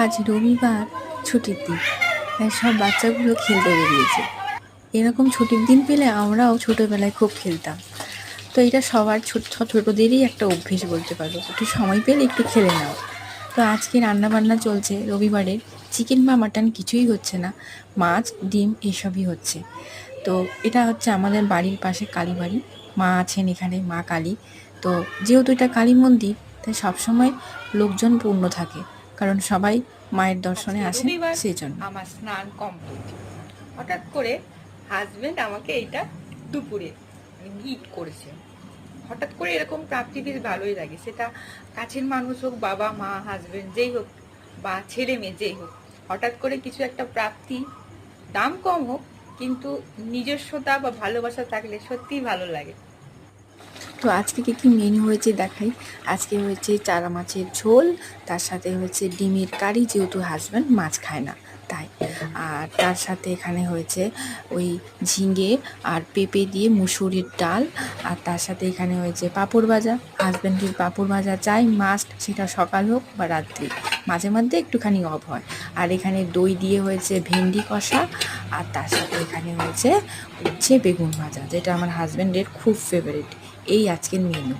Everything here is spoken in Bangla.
আজ রবিবার, ছুটির দিন, তাই সব বাচ্চাগুলো খেলতে বেরিয়েছে। এরকম ছুটির দিন পেলে আমরাও ছোটোবেলায় খুব খেলতাম। তো এটা সবার ছোটোদেরই একটা অভ্যেস বলতে পারো, একটু সময় পেলে একটু খেলে নাও। তো আজকে রান্নাবান্না চলছে রবিবারের, চিকেন বা মাটন কিছুই হচ্ছে না, মাছ ডিম এসবই হচ্ছে। তো এটা হচ্ছে আমাদের বাড়ির পাশে কালী বাড়ি, মা আছেন এখানে, মা কালী। তো যেহেতু এটা কালী মন্দির, তাই সবসময় লোকজন পূর্ণ থাকে, কারণ সবাই মায়ের দর্শনে আজকে আসেন রবিবার, সেই জন্য। আমার স্নান কমপ্লিট। হঠাৎ করে হাজবেন্ড আমাকে এইটা দুপুরে গিফট করেছে। হঠাৎ করে এরকম প্রাপ্তি বেশ ভালোই লাগে, সেটা কাছের মানুষ হোক, বাবা মা হাজবেন্ড যেই হোক, বা ছেলে মেয়ে যেই হোক, হঠাৎ করে কিছু একটা প্রাপ্তি, দাম কম হোক, কিন্তু নিজস্বতা বা ভালোবাসা থাকলে সত্যিই ভালো লাগে। তো আজকে কি কি মেনু হয়েছে দেখাই। আজকে হয়েছে চারা মাছের ঝোল, তার সাথে হয়েছে ডিমের কারি, যেহেতু হাজব্যান্ড মাছ খায় না তাই। আর তার সাথে এখানে হয়েছে ওই ঝিঙে আর পেঁপে দিয়ে মুসুরির ডাল। আর তার সাথে এখানে হয়েছে পাঁপড় ভাজা, হাজব্যান্ডের পাঁপড় ভাজা চাই মাস্ট, সেটা সকাল হোক বা রাত্রি, মাঝে মধ্যে একটুখানি অফ হয়। আর এখানে দই দিয়ে হয়েছে ভেন্ডি কষা। আর তার সাথে এখানে হয়েছে বেগুন ভাজা, যেটা আমার হাজব্যান্ডের খুব ফেভারিট। এই আজকের মেনু।